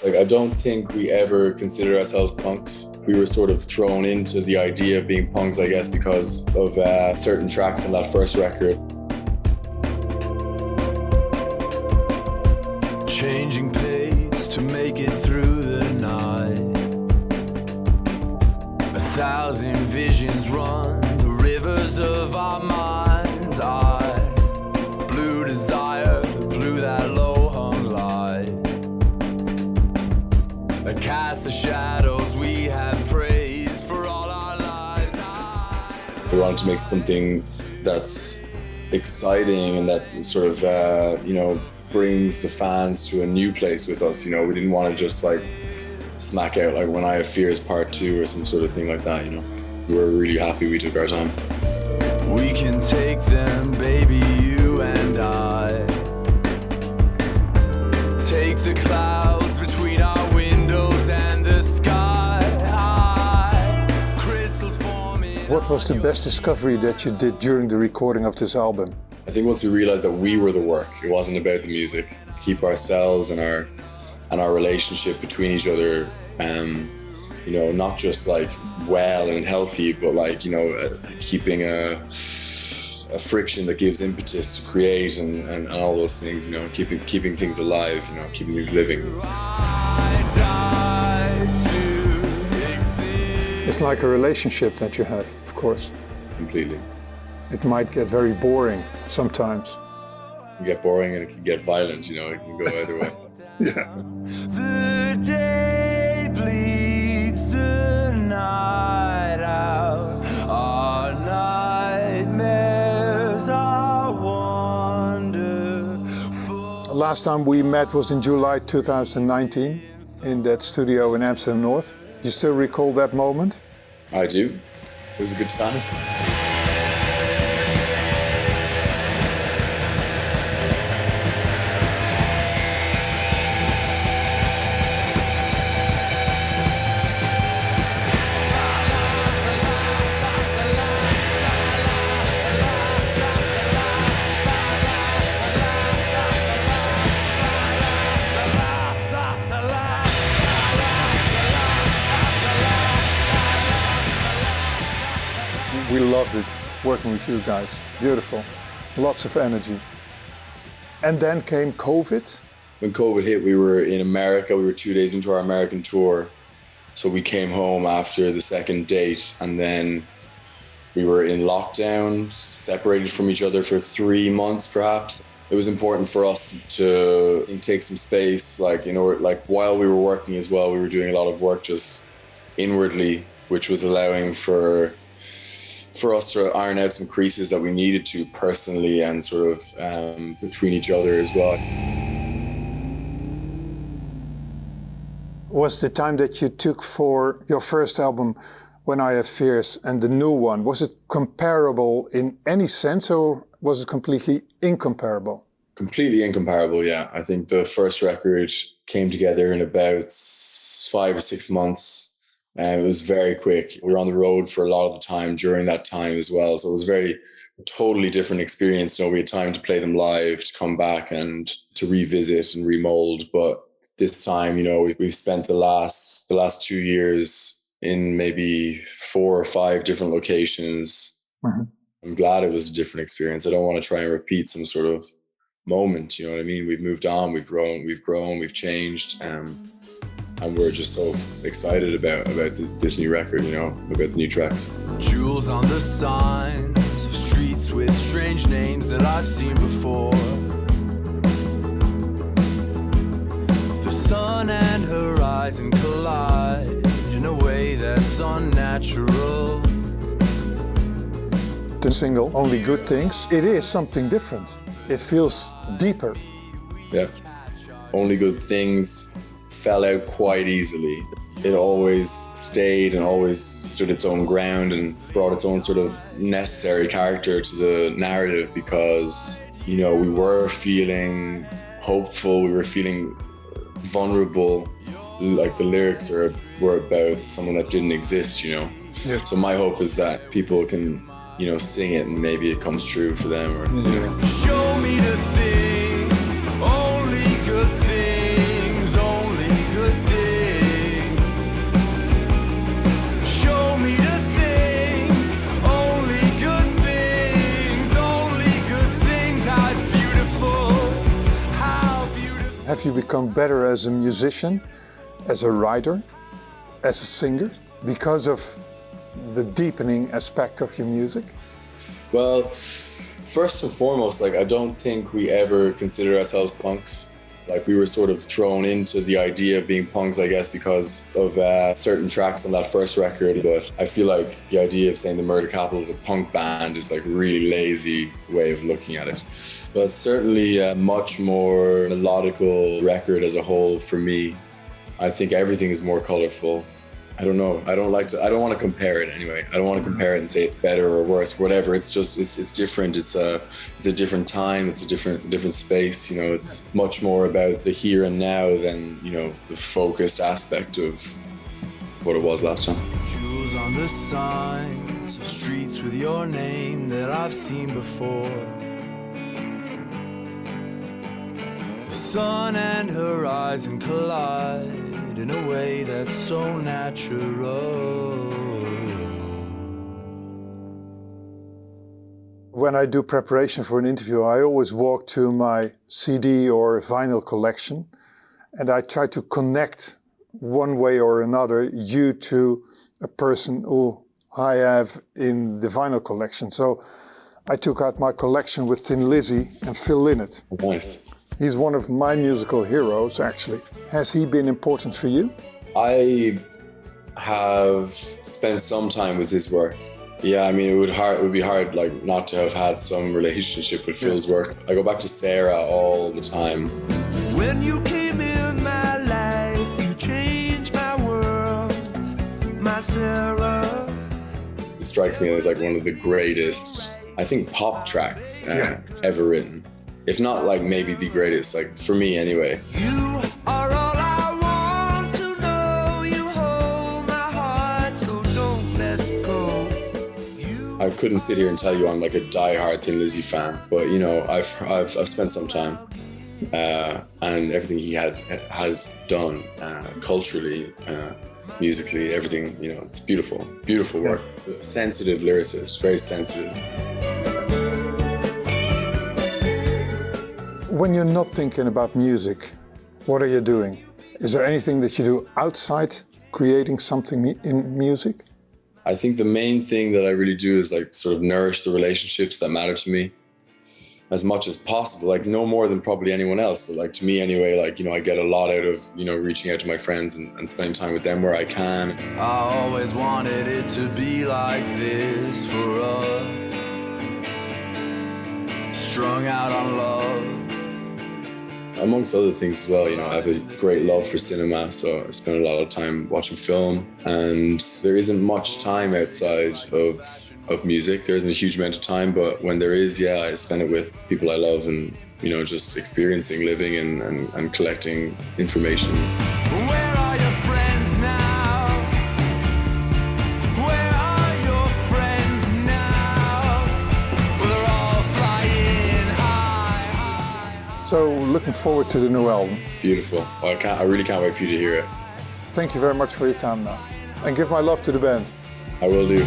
Like, I don't think we ever considered ourselves punks. We were sort of thrown into the idea of being punks, I guess, because of certain tracks on that first record. Changing pace to make it through the night. 1,000 visions run the rivers of our minds. I blew desire, blew that low-hung light. And cast the shadows we have praised for all our lives. We wanted to make something that's exciting and that sort of, brings the fans to a new place with us. We didn't want to just like smack out like When I Have Fears Part 2 or some sort of thing like that. We were really happy we took our time. We can take them, baby, you and I. Take the clouds between our windows and the sky. Crystals forming. What was the best discovery that you did during the recording of this album? I think once we realized that we were the work, it wasn't about the music. Keep ourselves and our relationship between each other, not just like well and healthy, but like, keeping a friction that gives impetus to create and all those things, keeping things alive, keeping things living. It's like a relationship that you have, of course. Completely. It might get very boring sometimes. It can get boring and it can get violent, it can go either way. Yeah. The day bleeds the night out. Our nightmares are wonderful. Last time we met was in July 2019 in that studio in Amsterdam North. You still recall that moment? I do. It was a good time. We loved it, working with you guys. Beautiful, lots of energy. And then came COVID. When COVID hit, we were in America. We were 2 days into our American tour. So we came home after the second date, and then we were in lockdown, separated from each other for 3 months, perhaps. It was important for us to take some space, like while we were working as well, we were doing a lot of work just inwardly, which was allowing for us to iron out some creases that we needed to personally and sort of between each other as well. Was the time that you took for your first album, When I Have Fears, and the new one, was it comparable in any sense, or was it completely incomparable? Completely incomparable, yeah. I think the first record came together in about 5 or 6 months. It was very quick. We were on the road for a lot of the time during that time as well. So it was a totally different experience. We had time to play them live, to come back and to revisit and remold. But this time, we've spent the last 2 years in maybe 4 or 5 different locations. Mm-hmm. I'm glad it was a different experience. I don't want to try and repeat some sort of moment. You know what I mean? We've moved on, we've grown, we've changed. And we're just so excited about this new record, about the new tracks. Jewels on the signs of streets with strange names that I've seen before. The sun and horizon collide in a way that's unnatural. The single, Only Good Things, it is something different. It feels deeper. Yeah. Only Good Things fell out quite easily. It always stayed and always stood its own ground and brought its own sort of necessary character to the narrative because, we were feeling hopeful, we were feeling vulnerable. Like the lyrics were about someone that didn't exist, Yeah. So my hope is that people can, sing it and maybe it comes true for them. Or, Show me the thing, only good things, only good have you become better as a musician, as a writer, as a singer, because of the deepening aspect of your music? Well, first and foremost, like, I don't think we ever considered ourselves punks. Like, we were sort of thrown into the idea of being punks, I guess, because of certain tracks on that first record. But I feel like the idea of saying the Murder Capital is a punk band is like a really lazy way of looking at it. But it's certainly a much more melodical record as a whole for me. I think everything is more colorful. I don't know. I don't want to compare it anyway. I don't want to compare it and say it's better or worse, whatever. It's just, it's different. It's a different time. It's a different space. You know, it's much more about the here and now than, you know, the focused aspect of what it was last time. Jewels on the signs of streets with your name that I've seen before. The sun and horizon collide in a way that's so natural. When I do preparation for an interview, I always walk to my CD or vinyl collection, and I try to connect one way or another you to a person who I have in the vinyl collection. So I took out my collection with Thin Lizzy and Phil Lynott. Nice. He's one of my musical heroes, actually. Has he been important for you? I have spent some time with his work. Yeah, I mean, it would be hard, like, not to have had some relationship with Phil's work. I go back to Sarah all the time. When you came in my life, you changed my world, my Sarah. It strikes me as like one of the greatest, I think, pop tracks ever written. If not, like, maybe the greatest, like, for me anyway. You are all I want to know. You hold my heart, so don't let go. I couldn't sit here and tell you I'm like a die-hard Thin Lizzy fan, but, you know, I've spent some time, and everything he has done culturally, musically, everything, you know, it's beautiful, beautiful work. Sensitive lyricist, very sensitive. When you're not thinking about music, what are you doing? Is there anything that you do outside creating something in music? I think the main thing that I really do is like sort of nourish the relationships that matter to me as much as possible, like no more than probably anyone else, but like to me anyway, like, you know, I get a lot out of, you know, reaching out to my friends and spending time with them where I can. I always wanted it to be like this for us, strung out on love. Amongst other things as well, you know, I have a great love for cinema, so I spend a lot of time watching film, and there isn't much time outside of music. There isn't a huge amount of time, but when there is, yeah, I spend it with people I love and, you know, just experiencing, living and collecting information. Where are your friends now? Where are your friends now? Well, they're all flying high. So looking forward to the new album. Beautiful. I really can't wait for you to hear it. Thank you very much for your time now. And give my love to the band. I will do.